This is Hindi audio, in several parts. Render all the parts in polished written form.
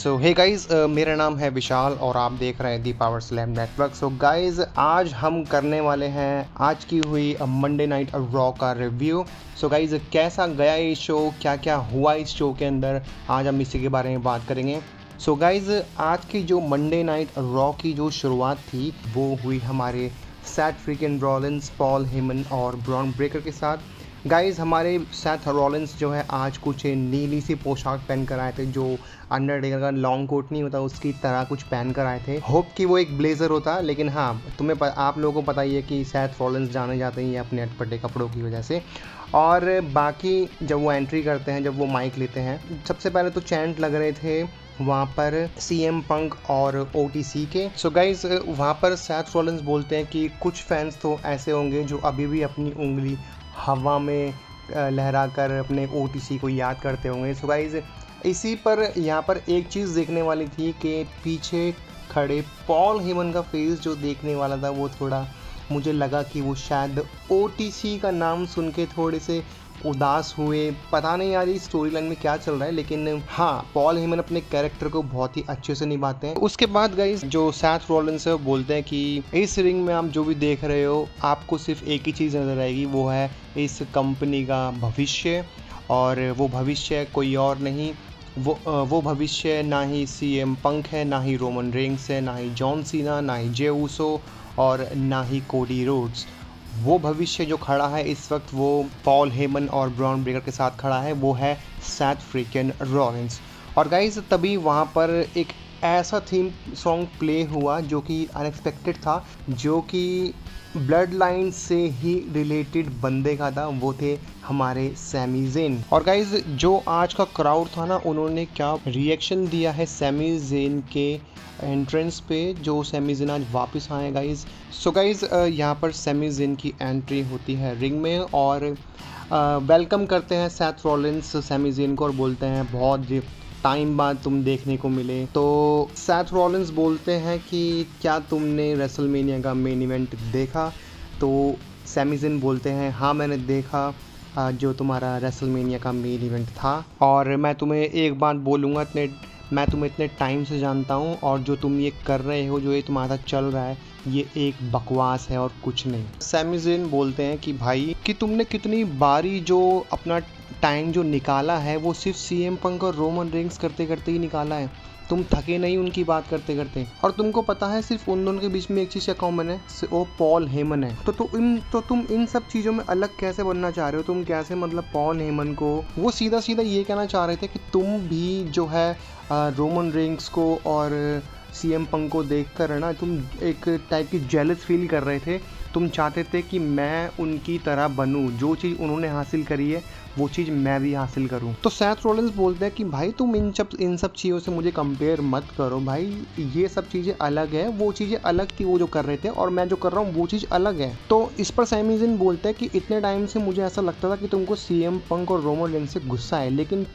सो हे गाइस, मेरा नाम है विशाल और आप देख रहे हैं the power slam network. So guys, आज हम करने वाले हैं आज की हुई मंडे नाइट रॉ का रिव्यू। सो गाइस, कैसा गया ये शो, क्या क्या हुआ इस शो के अंदर, आज हम इसी के बारे में बात करेंगे। सो गाइस, आज की जो मंडे नाइट रॉ की जो शुरुआत थी वो हुई हमारे सैथ फ्रीकन रॉलिंस, पॉल हेमन और ब्रॉन ब्रेकर के साथ। गाइस, हमारे सैथ रॉलिंस जो है आज कुछ नीली सी पोशाक पहन कर आए थे, जो अंडरटेकर का लॉन्ग कोट नहीं होता उसकी तरह कुछ पहन कर आए थे। होप कि वो एक ब्लेजर होता, लेकिन हाँ, आप लोगों को पता ही है कि सैथ रॉलिंस जाने जाते हैं अपने अटपटे कपड़ों की वजह से। और बाकी जब वो एंट्री करते हैं, जब वो माइक लेते हैं, सबसे पहले तो चैंट लग रहे थे वहाँ पर सीएम पंक और ओटीसी के। सो गाइज, वहाँ पर सैथ रॉलिंस बोलते हैं कि कुछ फैंस तो ऐसे होंगे जो अभी भी अपनी उंगली हवा में लहरा कर अपने ओटीसी को याद करते होंगे। सो गाइज, इसी पर यहाँ पर एक चीज़ देखने वाली थी कि पीछे खड़े पॉल हेमन का फेस जो देखने वाला था, वो थोड़ा मुझे लगा कि वो शायद ओटीसी का नाम सुन के थोड़े से उदास हुए। पता नहीं यार इस स्टोरी लाइन में क्या चल रहा है, लेकिन हाँ, पॉल हेमन अपने कैरेक्टर को बहुत ही अच्छे से निभाते हैं। उसके बाद गाइस, जो सैथ रॉलिंस है वो बोलते हैं कि इस रिंग में आप जो भी देख रहे हो, आपको सिर्फ एक ही चीज़ नजर आएगी, वो है इस कंपनी का भविष्य। और वो भविष्य कोई और नहीं, वो भविष्य ना ही सीएम पंक है, ना ही रोमन रेंग्स है, ना ही जॉन सीना, ना ही जे ऊसो और ना ही कोडी रोड्स। वो भविष्य जो खड़ा है इस वक्त, वो पॉल हेमन और ब्रॉन ब्रेकर के साथ खड़ा है, वो है सैथ फ्रीकन रॉलिंस। और गाइज, तभी वहाँ पर एक ऐसा थीम सॉन्ग प्ले हुआ जो कि अनएक्सपेक्टेड था, जो कि ब्लड लाइन से ही रिलेटेड बंदे का था। वो थे हमारे सैमी ज़ेन। और गाइज, जो आज का क्राउड था ना, उन्होंने क्या रिएक्शन दिया है सैमी ज़ेन के एंट्रेंस पे, जो सैमी ज़ेन आज वापस आए गाइज। सो गाइज, यहाँ पर सैमी ज़ेन की एंट्री होती है रिंग में और वेलकम करते हैं सैथ रॉलिंस सैमी ज़ेन को और बोलते हैं बहुत टाइम बाद तुम देखने को मिले। तो सैथ रॉलिंस बोलते हैं कि क्या तुमने रेसलमेनिया का मेन इवेंट देखा। तो सैमी ज़ेन बोलते हैं हाँ, मैंने देखा जो तुम्हारा रेसलमेनिया का मेन इवेंट था, और मैं तुम्हें एक बात बोलूँगा, मैं तुम्हें इतने टाइम से जानता हूँ, और जो तुम ये कर रहे हो, जो ये तुम्हारा चल रहा है, ये एक बकवास है और कुछ नहीं। सैमी ज़ेन बोलते हैं कि भाई, कि तुमने कितनी बारी जो अपना टाइम जो निकाला है, वो सिर्फ सीएम पंक और रोमन रेंग्स करते करते ही निकाला है। तुम थके नहीं उनकी बात करते करते, और तुमको पता है सिर्फ उन दोनों के बीच में एक चीज़ कॉमन है, वो पॉल हेमन है। तो तुम इन सब चीज़ों में अलग कैसे बनना चाह रहे हो? तुम कैसे, मतलब पॉल हेमन को वो सीधा सीधा ये कहना चाह रहे थे कि तुम भी जो है रोमन रेंग्स को और सीएम पंक को देख कर, है ना, तुम एक टाइप की जेलस फील कर रहे थे। तुम चाहते थे कि मैं उनकी तरह बनूं, जो चीज़ उन्होंने हासिल करी है वो चीज़ मैं भी हासिल करूं। तो सैथ रॉलिंस बोलते हैं कि भाई, तुम इन सब चीज़ों से मुझे कंपेयर मत करो भाई, ये सब चीज़ें अलग है, वो चीज़ें अलग थी वो जो कर रहे थे, और मैं जो कर रहा हूँ वो चीज़ अलग है। तो इस पर सैमी ज़ेन बोलते हैं कि इतने टाइम से मुझे ऐसा लगता था कि तुमको सीएम पंक और रोमन रेंग्स से गुस्सा है, लेकिन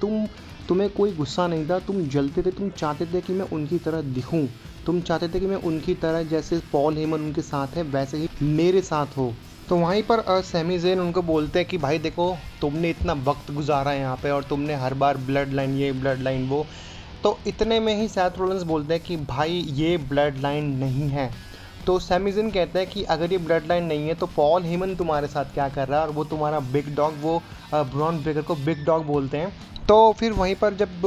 तुम्हें कोई गुस्सा नहीं था, तुम जलते थे, तुम चाहते थे कि मैं उनकी तरह दिखूं, तुम चाहते थे कि मैं उनकी तरह, जैसे पॉल हेमन उनके साथ है वैसे ही मेरे साथ हो। तो वहीं पर सैमी ज़ेन उनको बोलते हैं कि भाई देखो, तुमने इतना वक्त गुजारा है यहाँ पे, और तुमने हर बार ब्लड लाइन ये, ब्लड लाइन वो। तो इतने में ही सैथ रॉलिंस बोलते हैं कि भाई, ये ब्लड लाइन नहीं है। तो सैमी ज़ेन कहते हैं कि अगर ये ब्लड लाइन नहीं है तो पॉल हेमन तुम्हारे साथ क्या कर रहा है, और वो तुम्हारा बिग डॉग, वो ब्रॉन ब्रेकर को बिग डॉग बोलते हैं। तो फिर वहीं पर जब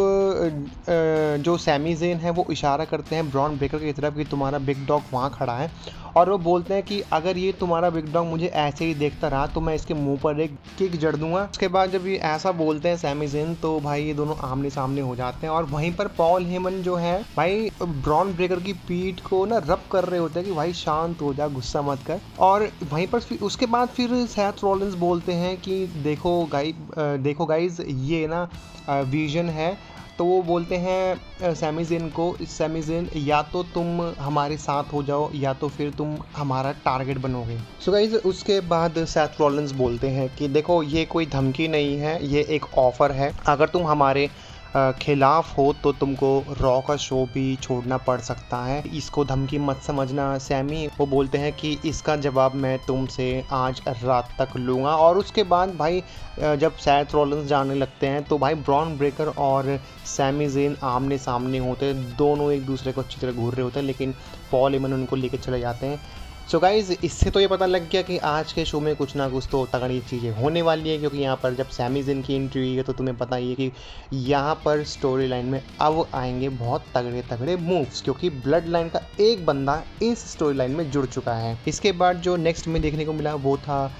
जो सैमी ज़ेन है वो इशारा करते हैं ब्रॉन ब्रेकर की तरफ कि तुम्हारा बिग डॉग वहाँ खड़ा है, और वो बोलते हैं कि अगर ये तुम्हारा बिग डॉग मुझे ऐसे ही देखता रहा तो मैं इसके मुंह पर एक किक जड़ दूंगा। उसके बाद जब ये ऐसा बोलते हैं सैमी ज़ेन, तो भाई ये दोनों आमने सामने हो जाते हैं, और वहीं पर पॉल हेमन जो है भाई ब्रॉन ब्रेकर की पीठ को ना रब कर रहे होते हैं कि भाई शांत हो जा, गुस्सा मत कर। और वहीं पर उसके बाद फिर सैथ रॉलिंस बोलते हैं कि देखो गाइज, ये ना विजन है। तो वो बोलते हैं सैमी ज़ेन को, सैमी ज़ेन, या तो तुम हमारे साथ हो जाओ या तो फिर तुम हमारा टारगेट बनोगे। सो गाइज, उसके बाद सैथ रॉलिंस बोलते हैं कि देखो, ये कोई धमकी नहीं है, ये एक ऑफ़र है। अगर तुम हमारे खिलाफ हो तो तुमको रॉ का शो भी छोड़ना पड़ सकता है। इसको धमकी मत समझना सैमी। वो बोलते हैं कि इसका जवाब मैं तुमसे आज रात तक लूँगा। और उसके बाद भाई जब सेथ रॉलिंस जाने लगते हैं तो भाई ब्रॉन ब्रेकर और सैमी ज़ेन आमने सामने होते हैं। दोनों एक दूसरे को अच्छी तरह घूर रहे होते हैं, लेकिन पॉल हेमन उनको लेकर चले जाते हैं। सो गाइज़, इससे तो ये पता लग गया कि आज के शो में कुछ ना कुछ तो तगड़ी चीज़ें होने वाली है, क्योंकि यहाँ पर जब सैमी ज़ेन की एंट्री हुई है तो तुम्हें पता ही है कि यहाँ पर स्टोरी लाइन में अब आएंगे बहुत तगड़े तगड़े मूव्स, क्योंकि ब्लड लाइन का एक बंदा इस स्टोरी लाइन में जुड़ चुका है। इसके बाद जो नेक्स्ट में देखने को मिला वो था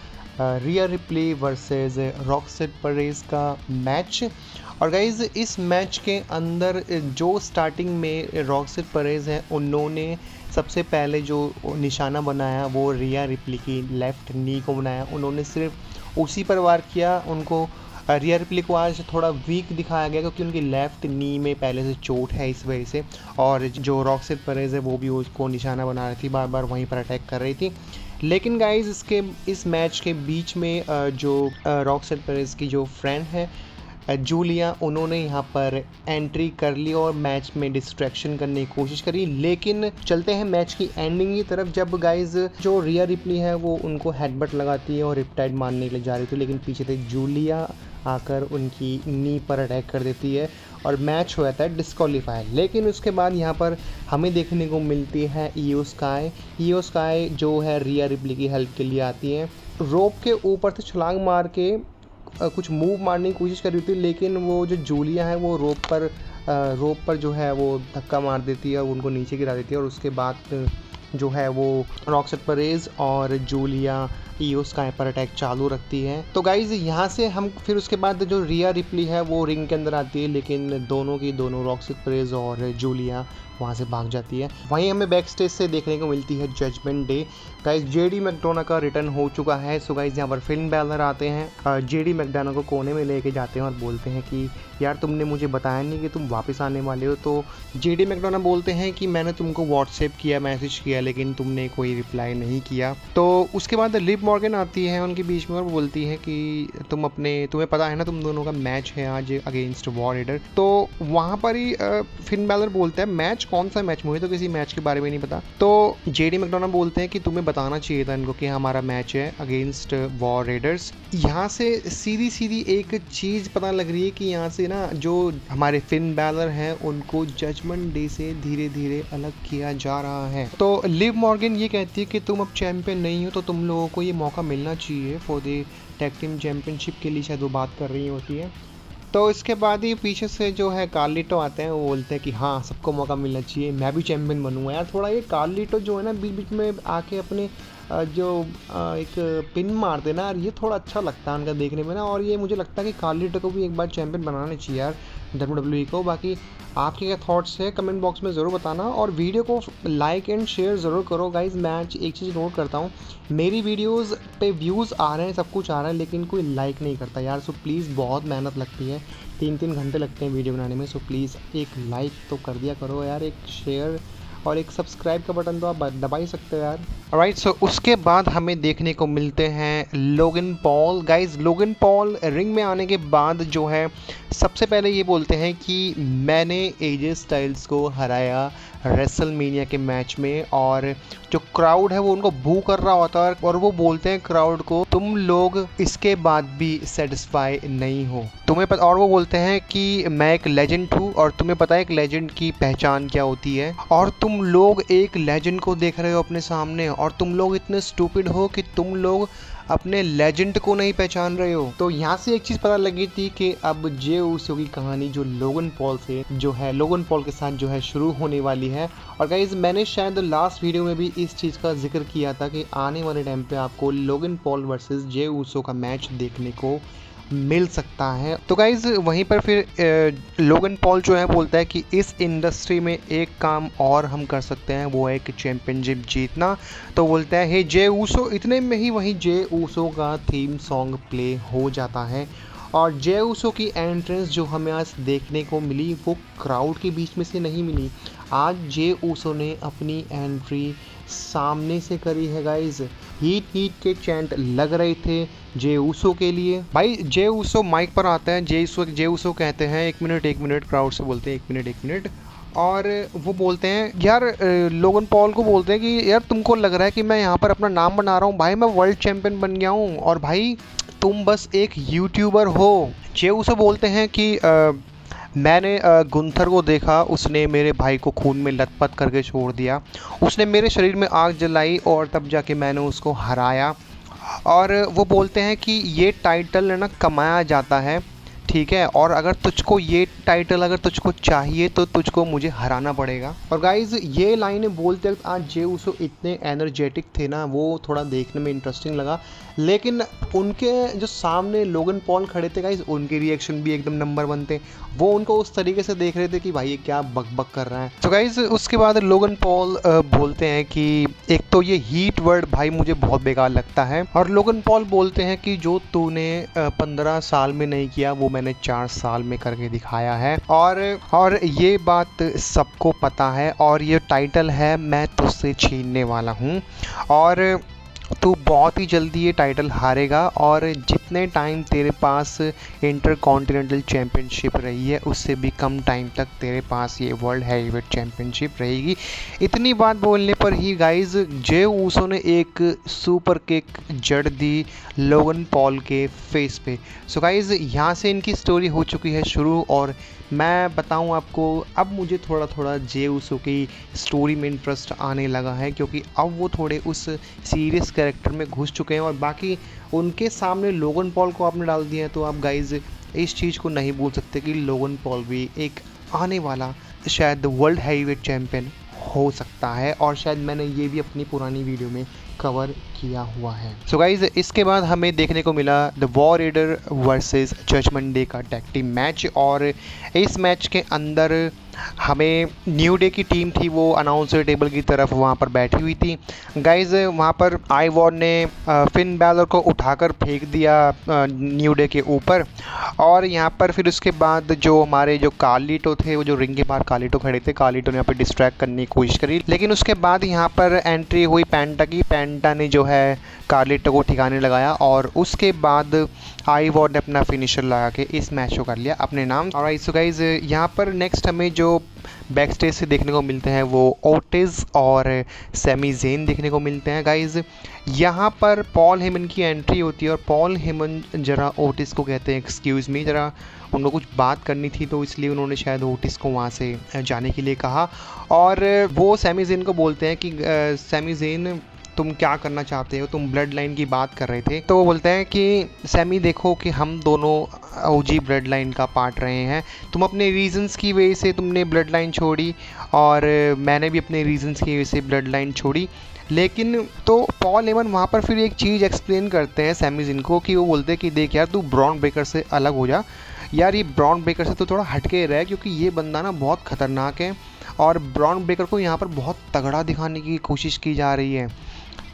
रिया रिप्ली वर्सेस रॉक्सेट परेज का मैच। और गाइज़, इस मैच के अंदर जो स्टार्टिंग में रॉक्सेट परेज हैं उन्होंने सबसे पहले जो निशाना बनाया वो रिया रिप्ली की लेफ़्ट नी को बनाया। उन्होंने सिर्फ उसी पर वार किया। उनको रिया रिप्ली को आज थोड़ा वीक दिखाया गया क्योंकि उनकी लेफ़्ट नी में पहले से चोट है, इस वजह से। और जो रॉक्सेट परेज है वो भी उसको निशाना बना रही थी, बार बार वहीं पर अटैक कर रही थी। लेकिन गाइज़, इस मैच के बीच में जो रॉक्सेट परेज की जो फ्रेंड है जूलिया, उन्होंने यहाँ पर एंट्री कर ली और मैच में डिस्ट्रैक्शन करने की कोशिश करी। लेकिन चलते हैं मैच की एंडिंग की तरफ, जब गाइज जो रिया रिप्ली है वो उनको हेडबट लगाती है और रिपटाइड मारने के लिए जा रही थी, लेकिन पीछे से जूलिया आकर उनकी नी पर अटैक कर देती है और मैच हो जाता है डिस्क्वालीफाई। लेकिन उसके बाद यहाँ पर हमें देखने को मिलती है ईओ स्काई जो है रिया रिप्ली की हेल्प के लिए आती है। रोप के ऊपर से छलांग मार के कुछ मूव मारने की कोशिश कर रही थी, लेकिन वो जो जूलिया है वो रोप पर जो है वो धक्का मार देती है और उनको नीचे गिरा देती है। और उसके बाद जो है वो रॉक्सेट परेज और जूलिया ईओ स्काई पर अटैक चालू रखती है। तो गाइज, यहाँ से हम फिर उसके बाद जो रिया रिप्ली है वो रिंग के अंदर आती है, लेकिन दोनों रॉक्सेट परेज और जूलिया वहाँ से भाग जाती है। वहीं हमें बैक स्टेज से देखने को मिलती है judgement day. Guys, JD McDonagh का रिटर्न हो चुका है। सो गाइज, यहाँ पर फिन बैलर आते हैं, जेडी मैकडोना को कोने में लेके जाते हैं और बोलते हैं कि यार तुमने मुझे बताया नहीं कि तुम वापस आने वाले हो। तो जेडी मैकडोना बोलते हैं कि मैंने तुमको व्हाट्सएप किया, मैसेज किया, लेकिन तुमने कोई रिप्लाई नहीं किया। तो उसके बाद लिव मॉर्गन आती है उनके बीच में और बोलती है कि तुम्हें पता है ना तुम दोनों का मैच है आज अगेंस्ट वॉर रेडर। तो वहाँ पर ही फिन बैलर बोलता है मैच, कौन सा मैच, मुझे तो किसी मैच के बारे में नहीं पता। तो जेडी मैकडोना बोलते हैं कि तुम्हें बताना चाहिए था इनको कि हमारा मैच है अगेंस्ट वॉर रेडर्स। यहाँ से सीधी एक चीज़ पता लग रही है कि यहाँ से ना जो हमारे फिन बैलर हैं उनको जजमेंट डे से धीरे धीरे अलग किया जा रहा है। तो लिव मॉर्गन ये कहती है कि तुम अब चैंपियन नहीं हो तो तुम लोगों को ये मौका मिलना चाहिए for the tag team championship के लिए, शायद वो बात कर रही होती है। तो इसके बाद ही पीछे से जो है कार्लिटो आते हैं, वो बोलते हैं कि हाँ सबको मौका मिलना चाहिए, मैं भी चैंपियन बनूंगा। यार थोड़ा ये कार्लिटो जो है ना बीच बीच में आके अपने जो एक पिन मारते ना यार, ये थोड़ा अच्छा लगता है उनका देखने में ना। और ये मुझे लगता है कि कार्लिटो को भी एक बार चैंपियन बनाना चाहिए यार WWE को। बाकी आपके क्या थॉट्स है कमेंट बॉक्स में ज़रूर बताना और वीडियो को लाइक एंड शेयर ज़रूर करो गाइज। मैं एक चीज़ नोट करता हूँ, मेरी वीडियोस पे व्यूज़ आ रहे हैं, सब कुछ आ रहा है, लेकिन कोई लाइक नहीं करता यार। सो प्लीज़, बहुत मेहनत लगती है, 3-3 घंटे लगते हैं वीडियो बनाने में। सो प्लीज़ एक लाइक तो कर दिया करो यार, एक शेयर और एक सब्सक्राइब का बटन तो आप दबा ही सकते हो यार। राइट, सो उसके बाद हमें देखने को मिलते हैं Logan Paul. Guys, Logan Paul ring में आने के बाद जो है सबसे पहले ये बोलते हैं कि मैंने एजे स्टाइल्स को हराया रेसलमेनिया के मैच में, और जो क्राउड है वो उनको बू कर रहा होता है और वो बोलते हैं क्राउड को तुम लोग इसके बाद भी सेटिस्फाई नहीं हो, तुम्हें पता। और वो बोलते हैं कि मैं एक लेजेंड हूँ और तुम्हें पता है एक लेजेंड की पहचान क्या होती है, और तुम लोग एक लेजेंड को देख रहे हो अपने सामने और तुम लोग इतने स्टूपिड हो कि तुम लोग अपने लेजेंड को नहीं पहचान रहे हो। तो यहाँ से एक चीज़ पता लगी थी कि अब जे ऊसो की कहानी जो लोगन पॉल के साथ जो है शुरू होने वाली है। और गाइज, मैंने शायद लास्ट वीडियो में भी इस चीज़ का जिक्र किया था कि आने वाले टाइम पे आपको Logan Paul versus Jey Uso का मैच देखने को मिल सकता है। तो गाइज, वहीं पर फिर लोगन पॉल जो है बोलता है कि इस इंडस्ट्री में एक काम और हम कर सकते हैं, वो है एक चैंपियनशिप जीतना। तो बोलता है हे जे ऊसो, इतने में ही वहीं जे ऊसो का थीम सॉन्ग प्ले हो जाता है। और जे ऊसो की एंट्रेंस जो हमें आज देखने को मिली वो क्राउड के बीच में से नहीं मिली। आज जे ऊसो ने अपनी एंट्री सामने से करी है गाइज। हीट के चैंट लग रहे थे जे ऊसो के लिए। भाई जे ऊसो माइक पर आता है, जे ऊसो कहते हैं 1 मिनट, क्राउड से बोलते हैं 1 मिनट, और वो बोलते हैं यार, लोगन पॉल को बोलते हैं कि यार तुमको लग रहा है कि मैं यहाँ पर अपना नाम बना रहा हूँ, भाई मैं वर्ल्ड चैंपियन बन गया हूँ और भाई तुम बस एक यूट्यूबर हो। जे ऊसो बोलते हैं कि मैंने गुंथर को देखा, उसने मेरे भाई को खून में लथपथ करके छोड़ दिया, उसने मेरे शरीर में आग जलाई और तब जाके मैंने उसको हराया। और वो बोलते हैं कि ये टाइटल है ना कमाया जाता है, ठीक है, और अगर तुझको ये टाइटल अगर तुझको चाहिए तो तुझको मुझे हराना पड़ेगा। और गाइज ये लाइनें बोलते वक्त आज जे ऊसो इतने एनर्जेटिक थे ना, वो थोड़ा देखने में इंटरेस्टिंग लगा। लेकिन उनके जो सामने लोगन पॉल खड़े थे गाइज, उनके रिएक्शन भी एकदम नंबर 1 थे। वो उनको उस तरीके से देख रहे थे कि भाई ये क्या बक बक कर रहा है। तो गाइज उसके बाद लोगन पॉल बोलते हैं कि एक तो ये हीट वर्ड भाई मुझे बहुत बेकार लगता है, और लोगन पॉल बोलते हैं कि जो तूने 15 साल में नहीं किया वो मैंने 4 साल में करके दिखाया है, और ये बात सबको पता है, और ये टाइटल है मैं तुझसे छीनने वाला हूँ, और तू बहुत ही जल्दी ये टाइटल हारेगा, और जितने टाइम तेरे पास इंटरकॉन्टिनेंटल चैम्पियनशिप रही है उससे भी कम टाइम तक तेरे पास ये वर्ल्ड हैवीवेट चैम्पियनशिप रहेगी। इतनी बात बोलने पर ही गाइज जे ऊसो ने एक सुपर किक जड़ दी लोगन पॉल के फेस पे। सो गाइज यहाँ से इनकी स्टोरी हो चुकी है शुरू, और मैं बताऊं आपको अब मुझे थोड़ा थोड़ा जे ऊसो की स्टोरी में इंटरेस्ट आने लगा है, क्योंकि अब वो थोड़े उस सीरियस कैरेक्टर में घुस चुके हैं, और बाकी उनके सामने लोगन पॉल को आपने डाल दिया है तो आप गाइज इस चीज़ को नहीं भूल सकते कि लोगन पॉल भी एक आने वाला शायद वर्ल्ड हैवीवेट चैम्पियन हो सकता है, और शायद मैंने ये भी अपनी पुरानी वीडियो में कवर किया हुआ है। सो गाइज इसके बाद हमें देखने को मिला the War Raider versus Judgement Day का टैग टीम मैच, और इस मैच के अंदर हमें न्यू डे की टीम थी वो अनाउंसर टेबल की तरफ वहाँ पर बैठी हुई थी। गाइज वहाँ पर आइवॉर ने फिन बैलर को उठाकर फेंक दिया न्यू डे के ऊपर, और यहाँ पर फिर उसके बाद जो हमारे जो कार्लिटो थे, वो जो रिंग के बाहर कार्लिटो खड़े थे, कार्लिटो ने यहाँ पर डिस्ट्रैक्ट करने की कोशिश करी, लेकिन उसके बाद यहाँ पर एंट्री हुई पेंटा की। पेंटा ने जो है कार्लिटो को ठिकाने लगाया, और उसके बाद आइवॉर ने अपना फिनिशर लगा के इस मैच को कर लिया अपने नाम। और सो गाइज यहाँ पर नेक्स्ट हमें जो बैक स्टेज से देखने को मिलते हैं वो ओटिस और सैमी ज़ेन देखने को मिलते हैं। गाइज यहाँ पर पॉल हेमन की एंट्री होती है, और पॉल हेमन जरा ओटिस को कहते हैं एक्सक्यूज़ मी, जरा उनको कुछ बात करनी थी, तो इसलिए उन्होंने शायद ओटिस को वहाँ से जाने के लिए कहा, और वो सैमी ज़ेन को बोलते हैं कि सैमी ज़ेन तुम क्या करना चाहते हो, तुम ब्लड लाइन की बात कर रहे थे। तो वो बोलते हैं कि सैमी देखो कि हम दोनों ओजी ब्लड लाइन का पार्ट रहे हैं, तुम अपने रीजंस की वजह से तुमने ब्लड लाइन छोड़ी, और मैंने भी अपने रीजंस की वजह से ब्लड लाइन छोड़ी। लेकिन तो पॉल हेमन वहाँ पर फिर एक चीज़ एक्सप्लेन करते हैं सैमी ज़ेन को, कि वो बोलते हैं कि देख यार तू ब्रॉन ब्रेकर से अलग हो जा, यार ये ब्रॉन ब्रेकर से तो थोड़ा हटके रहे, क्योंकि ये बंदा ना बहुत ख़तरनाक है, और ब्रॉन ब्रेकर को यहाँ पर बहुत तगड़ा दिखाने की कोशिश की जा रही है।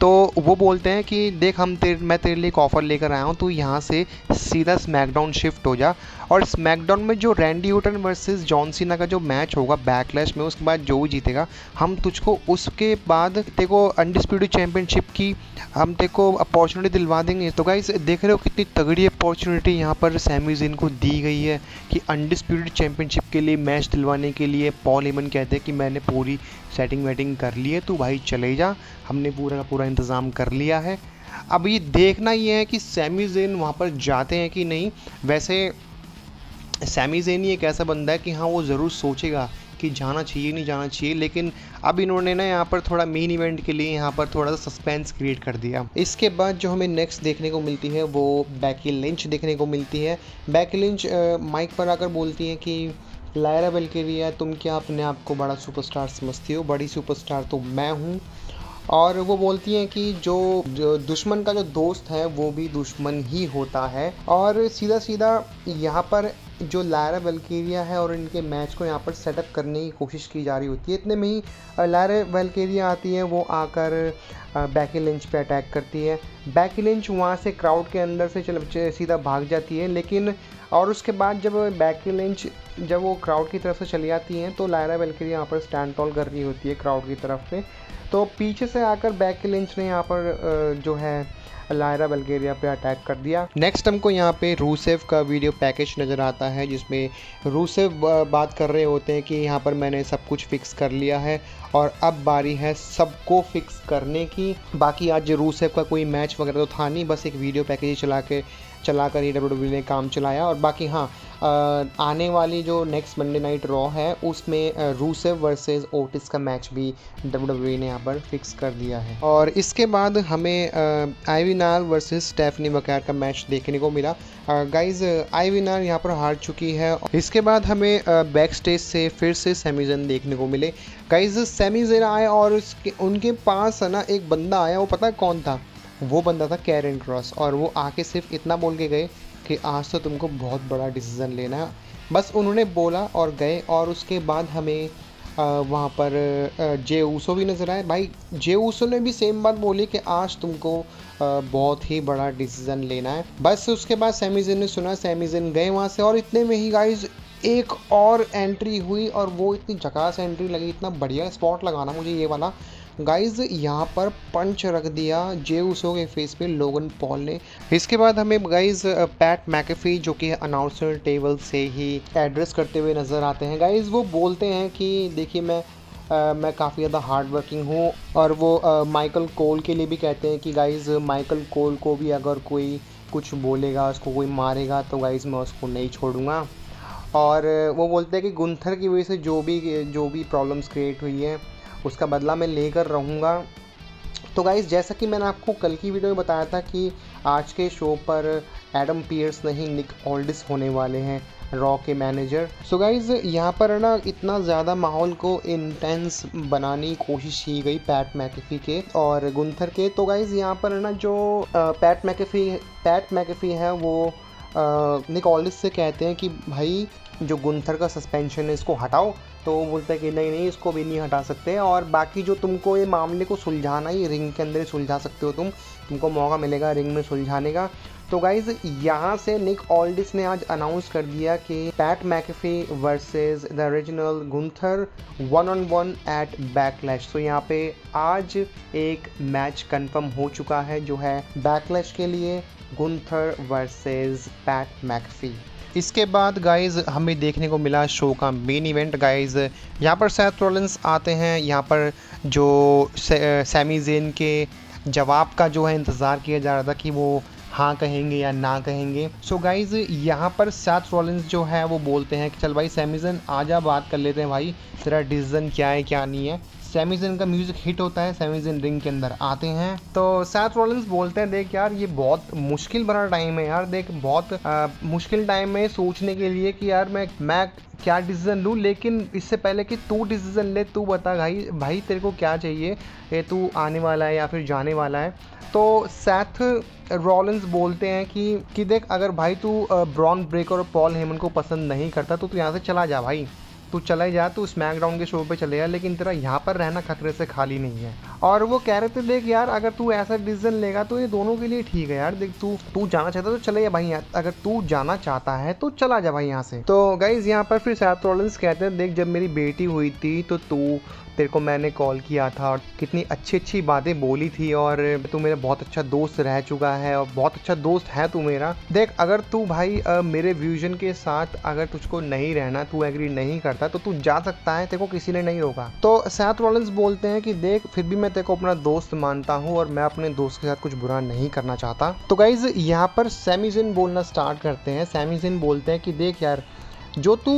तो वो बोलते हैं कि देख मैं तेरे लिए एक ऑफ़र लेकर आया हूँ, तू यहाँ से सीधा स्मैकडाउन शिफ्ट हो जा, और स्मैकडाउन में जो Randy Orton versus John Cena का जो मैच होगा बैकलैश में, उसके बाद जो भी जीतेगा हम तुझको उसके बाद तेको अनडिस्प्यूटेड चैम्पियनशिप की हम तेको अपॉर्चुनिटी दिलवा देंगे। तो गाइस देख रहे हो कितनी तगड़ी अपॉर्चुनिटी यहाँ पर सैमी ज़ेन को दी गई है कि अनडिस्प्यूटेड चैम्पियनशिप के लिए मैच दिलवाने के लिए पॉल हेमन कहते हैं कि मैंने पूरी सेटिंग वेटिंग कर ली है, तू भाई चले जा, हमने पूरा का पूरा इंतज़ाम कर लिया है। अब ये देखना ये है कि सैमी ज़ेन वहाँ पर जाते हैं कि नहीं। वैसे सैमी ज़ेन ही एक ऐसा बंदा है कि हाँ वो ज़रूर सोचेगा कि जाना चाहिए नहीं जाना चाहिए, लेकिन अब इन्होंने ना यहाँ पर थोड़ा मेन इवेंट के लिए यहाँ पर थोड़ा सा सस्पेंस क्रिएट कर दिया। इसके बाद जो हमें नेक्स्ट देखने को मिलती है वो बेकी लिंच देखने को मिलती है। बेकी लिंच माइक पर आकर बोलती है कि लायरा वेलकेरिया तुम क्या अपने आप को बड़ा सुपरस्टार समझती हो, बड़ी सुपरस्टार तो मैं हूँ। और वो बोलती हैं कि जो दुश्मन का जो दोस्त है वो भी दुश्मन ही होता है, और सीधा सीधा यहाँ पर जो लायरा वेलकेरिया है और इनके मैच को यहाँ पर सेटअप करने की कोशिश की जा रही होती है। इतने में ही लायरा वेलकेरिया आती है, वो आकर बेकी लिंच पे अटैक करती है। बेकी लिंच वहाँ से क्राउड के अंदर से सीधा भाग जाती है, लेकिन और उसके बाद जब बेकी लिंच जब वो क्राउड की तरफ से चली आती हैं तो लायरा वेलकिरी यहाँ पर स्टैंड टॉल कर रही होती है क्राउड की तरफ से। तो पीछे से आकर बेकी लिंच ने यहाँ पर जो है लायरा बल्गेरिया पे अटैक कर दिया। नेक्स्ट हमको यहाँ पे रूसेव का वीडियो पैकेज नज़र आता है जिसमें रूसेव बात कर रहे होते हैं कि यहाँ पर मैंने सब कुछ फिक्स कर लिया है और अब बारी है सबको फिक्स करने की। बाकी आज रूसेव का कोई मैच वगैरह तो था नहीं, बस एक वीडियो पैकेज चलाकर ही WWE ने काम चलाया। और बाकी हाँ, आने वाली जो नेक्स्ट मंडे नाइट रॉ है उसमें रूसेव वर्सेस ओटिस का मैच भी WWE ने यहाँ पर फिक्स कर दिया है। और इसके बाद हमें आइवी नाल वर्सेस स्टेफनी मैकआयर का मैच देखने को मिला। गाइज आइवी नाल यहाँ पर हार चुकी है। इसके बाद हमें बैक स्टेज से फिर से सैमी ज़ेन देखने को मिले। गाइज सैमी ज़ेन आए और उनके पास है ना एक बंदा आया, वो पता है कौन था? वो बंदा था कैरन क्रॉस। और वो आके सिर्फ इतना बोल के गए कि आज तो तुमको बहुत बड़ा डिसीज़न लेना है, बस उन्होंने बोला और गए। और उसके बाद हमें वहाँ पर जे ऊसो भी नज़र आए। भाई जे ऊसो ने भी सेम बात बोली कि आज तुमको बहुत ही बड़ा डिसीज़न लेना है। बस उसके बाद सैमी ज़ेन ने सुना, सैमी ज़ेन गए वहाँ से। और इतने में ही गाइज एक और एंट्री हुई और वो इतनी झकास एंट्री लगी, इतना बढ़िया स्पॉट लगाना मुझे ये वाला। गाइज यहाँ पर पंच रख दिया जे ऊसो के फेस पे लोगन पॉल ने। इसके बाद हमें गाइज पैट मैकेफी जो कि अनाउंसर टेबल से ही एड्रेस करते हुए नज़र आते हैं। गाइज वो बोलते हैं कि देखिए मैं काफ़ी ज़्यादा हार्ड वर्किंग हूँ। और वो माइकल कोल के लिए भी कहते हैं कि गाइज माइकल कोल को भी अगर कोई कुछ बोलेगा, उसको कोई मारेगा तो गाइज मैं उसको नहीं छोड़ूंगा। और वो बोलते हैं कि गुंथर की वजह से जो भी प्रॉब्लम्स क्रिएट हुई हैं उसका बदला मैं लेकर रहूँगा। तो गाइज़ जैसा कि मैंने आपको कल की वीडियो में बताया था कि आज के शो पर एडम पियर्स नहीं निक ऑल्डिस होने वाले हैं रॉ के मैनेजर। सो गाइज़ यहाँ पर है ना इतना ज़्यादा माहौल को इंटेंस बनाने की कोशिश की गई पैट मैकेफी के और गुंथर के। तो गाइज़ यहाँ पर है ना जो पैट मैकेफी है वो निक ऑल्डिस से कहते हैं कि भाई जो गुंथर का सस्पेंशन है इसको हटाओ। तो वो बोलता है कि नहीं इसको भी नहीं हटा सकते, और बाकी जो तुमको ये मामले को सुलझाना ही रिंग के अंदर ही सुलझा सकते हो, तुमको मौका मिलेगा रिंग में सुलझाने का। तो गाइज यहाँ से निक ऑल्डिस ने आज अनाउंस कर दिया कि Pat McAfee versus the original Gunther 1-on-1 at Backlash. तो यहाँ पे आज एक मैच कंफर्म हो चुका है जो है बैकलैश के लिए गुंथर वर्सेस पैट मैकेफी। इसके बाद गाइज़ हमें देखने को मिला शो का मेन इवेंट। गाइज़ यहाँ पर सेथ रॉलिंस आते हैं, यहाँ पर जो सैमी ज़ेन के जवाब का जो है इंतज़ार किया जा रहा था कि वो हाँ कहेंगे या ना कहेंगे। सो गाइज़ यहाँ पर सेथ रॉलिंस जो है वो बोलते हैं कि चल भाई सैमी ज़ेन आजा बात कर लेते हैं भाई, तेरा डिसीजन क्या है क्या नहीं है। सैमी ज़ेन का म्यूज़िक हिट होता है, सैमी ज़ेन रिंग के अंदर आते हैं। तो सेथ रॉलिंस बोलते हैं देख यार ये बहुत मुश्किल भरा टाइम है यार, देख बहुत मुश्किल टाइम है सोचने के लिए कि यार मैं क्या डिसीज़न लूँ, लेकिन इससे पहले कि तू डिसीज़न ले तू बता भाई तेरे को क्या चाहिए, ये तू आने वाला है या फिर जाने वाला है। तो सेथ रॉलिंस बोलते हैं कि देख अगर भाई तू ब्रॉन ब्रेकर और पॉल हेमन को पसंद नहीं करता तो तू यहाँ से चला जा भाई, तू चला जा, तू स्मैकडाउन के शो पे चले जा, लेकिन तेरा यहाँ पर रहना खतरे से खाली नहीं है। और वो कह रहे थे देख यार अगर तू ऐसा डिसीजन लेगा तो ये दोनों के लिए ठीक है यार, देख तू जाना चाहता तो चले जा भाई, अगर तू जाना चाहता है तो चला जा भाई यहाँ से। तो गाइज यहाँ पर फिर सेथ रॉलिंस कहते हैं देख जब मेरी बेटी हुई थी तो तेरे को मैंने कॉल किया था और कितनी अच्छी बातें बोली थी, और तू मेरा बहुत अच्छा दोस्त रह चुका है और बहुत अच्छा दोस्त है तू मेरा। देख अगर तू भाई मेरे विजन के साथ अगर तुझको नहीं रहना, तू एग्री नहीं करता तो तू जा सकता है, तेरे को किसी ने नहीं रोका। तो सेथ रॉलिंस बोलते हैं कि देख फिर भी मैं तेरे को अपना दोस्त मानता हूँ और मैं अपने दोस्त के साथ कुछ बुरा नहीं करना चाहता। तो गाइज यहाँ पर सैमी ज़ेन बोलना स्टार्ट करते हैं। सैमी ज़ेन बोलते हैं कि देख यार जो तू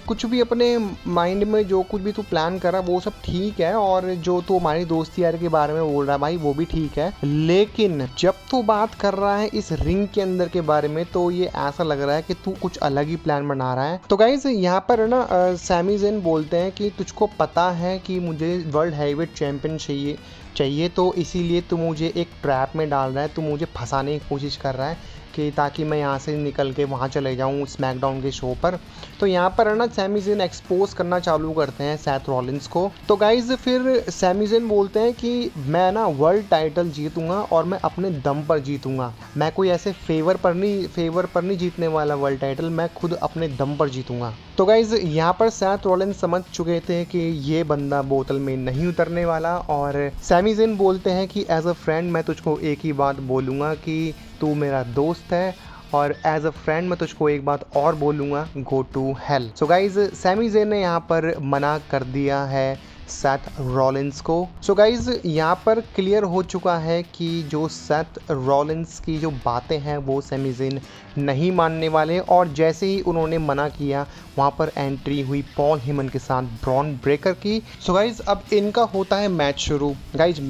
कुछ भी अपने माइंड में जो कुछ भी तू प्लान कर रहा वो सब ठीक है, और जो तू हमारी दोस्ती यार के बारे में बोल रहा है भाई वो भी ठीक है, लेकिन जब तू बात कर रहा है इस रिंग के अंदर के बारे में तो ये ऐसा लग रहा है कि तू कुछ अलग ही प्लान बना रहा है। तो गाइज यहाँ पर है ना सैमी ज़ेन बोलते हैं कि तुझको पता है कि मुझे वर्ल्ड हैवीवेट चैंपियन चाहिए, तो इसीलिए तू मुझे एक ट्रैप में डाल रहा है, तू मुझे फंसाने की कोशिश कर रहा है कि ताकि मैं यहाँ से निकल के वहाँ चले जाऊँ स्मैकडाउन के शो पर। तो यहाँ पर है ना सैमी ज़ेन एक्सपोज करना चालू करते हैं सैथ रॉलिंस को। तो गाइज फिर सैमी ज़ेन बोलते हैं कि मैं ना वर्ल्ड टाइटल जीतूंगा और मैं अपने दम पर जीतूंगा, मैं कोई ऐसे फेवर पर नहीं जीतने वाला वर्ल्ड टाइटल, मैं खुद अपने दम पर जीतूंगा। तो गाइज यहाँ पर सैथ रॉलिंस समझ चुके थे कि ये बंदा बोतल में नहीं उतरने वाला, और सैमी ज़ेन बोलते हैं कि एज अ फ्रेंड मैं तुझको एक ही बात बोलूँगा कि तू मेरा दोस्त है, और एज अ फ्रेंड मैं तुझको एक बात और बोलूँगा, go to hell. So guys Sami Zayn ने यहाँ पर मना कर दिया है सैथ रॉलिंस को। सो गाइज यहाँ पर क्लियर हो चुका है कि जो सैथ रॉलिंस की जो बातें हैं वो सैमी ज़ेन नहीं मानने वाले, और जैसे ही उन्होंने मना किया वहाँ पर एंट्री हुई पॉल हेमन के साथ ब्रॉन ब्रेकर की। सो गाइज अब इनका होता है मैच शुरू। गाइज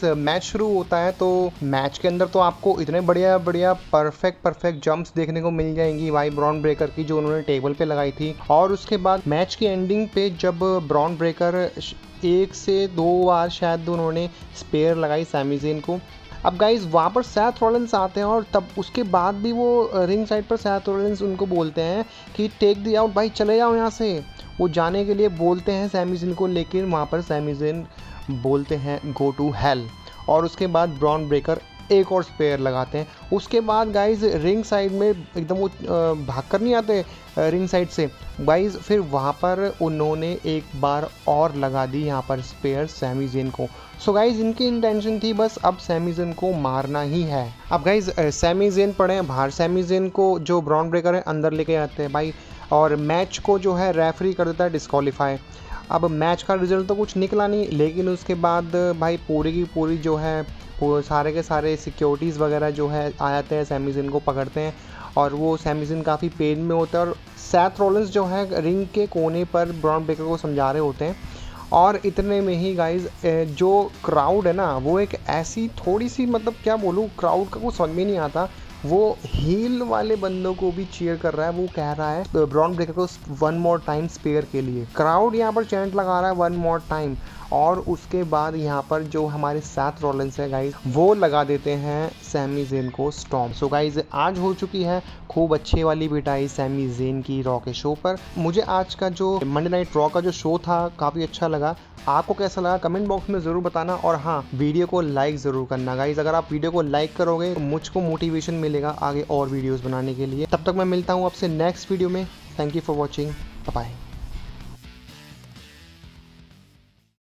मैच शुरू होता है तो मैच के अंदर तो आपको इतने बढ़िया परफेक्ट जंप्स देखने को मिल जाएंगी भाई ब्रॉन ब्रेकर की, जो उन्होंने टेबल पे लगाई थी। और उसके बाद मैच की एंडिंग पे जब ब्रॉन ब्रेकर 1 से 2 बार शायद उन्होंने स्पेयर लगाई सैमी ज़ेन को। अब गाइज वहाँ पर सैथ रॉलिंस आते हैं, और तब उसके बाद भी वो रिंग साइड पर सैथ रॉलिंस उनको बोलते हैं कि टेक दी आउट भाई, चले जाओ यहाँ से। वो जाने के लिए बोलते हैं सैमी ज़ेन को, लेकिन वहाँ पर सैमी ज़ेन बोलते हैं गो टू हेल, और उसके बाद ब्रॉन ब्रेकर एक और स्पेयर लगाते हैं। उसके बाद गाइज रिंग साइड में एकदम वो भाग कर नहीं आते रिंग साइड से गाइज, फिर वहाँ पर उन्होंने एक बार और लगा दी यहाँ पर स्पेयर सैमी ज़ेन को। सो गाइज इनकी इंटेंशन थी बस अब सैमी ज़ेन को मारना ही है। अब गाइज सैमी ज़ेन पड़े हैं बाहर, सैमी ज़ेन को जो ब्रॉन ब्रेकर है अंदर लेके आते हैं भाई, और मैच को जो है रेफरी कर देता है डिस्क्वालीफाई। अब मैच का रिजल्ट तो कुछ निकला नहीं, लेकिन उसके बाद भाई पूरी की पूरी जो है वो सारे के सारे सिक्योरिटीज़ वगैरह जो है आ जाते हैं, सैमी ज़ेन को पकड़ते हैं, और वो सैमी ज़ेन काफ़ी पेन में होता है, और सैथ रॉलिंस जो है रिंग के कोने पर ब्रॉन ब्रेकर को समझा रहे होते हैं। और इतने में ही गाइज जो क्राउड है ना वो एक ऐसी थोड़ी सी, मतलब क्या बोलूँ, क्राउड का कुछ समझ में नहीं आता, वो हील वाले बंदों को भी चीयर कर रहा है। वो कह रहा है ब्रॉन ब्रेकर को 1 मोर टाइम स्पेयर के लिए, क्राउड यहाँ पर चैंट लगा रहा है 1 मोर टाइम। और उसके बाद यहाँ पर जो हमारे सैथ रॉलिंस है गाइज वो लगा देते हैं सैमी ज़ेन को स्टॉम्प। सो गाइज आज हो चुकी है खूब अच्छे वाली पिटाई सैमी ज़ेन की रॉ के शो पर। मुझे आज का जो मंडे नाइट रॉ का जो शो था काफ़ी अच्छा लगा। आपको कैसा लगा कमेंट बॉक्स में ज़रूर बताना, और हाँ वीडियो को लाइक ज़रूर करना गाइज। अगर आप वीडियो को लाइक करोगे तो मुझको मोटिवेशन मिलेगा आगे और वीडियोज़ बनाने के लिए। तब तक मैं मिलता हूँ आपसे नेक्स्ट वीडियो में। Thank you for watching, bye bye.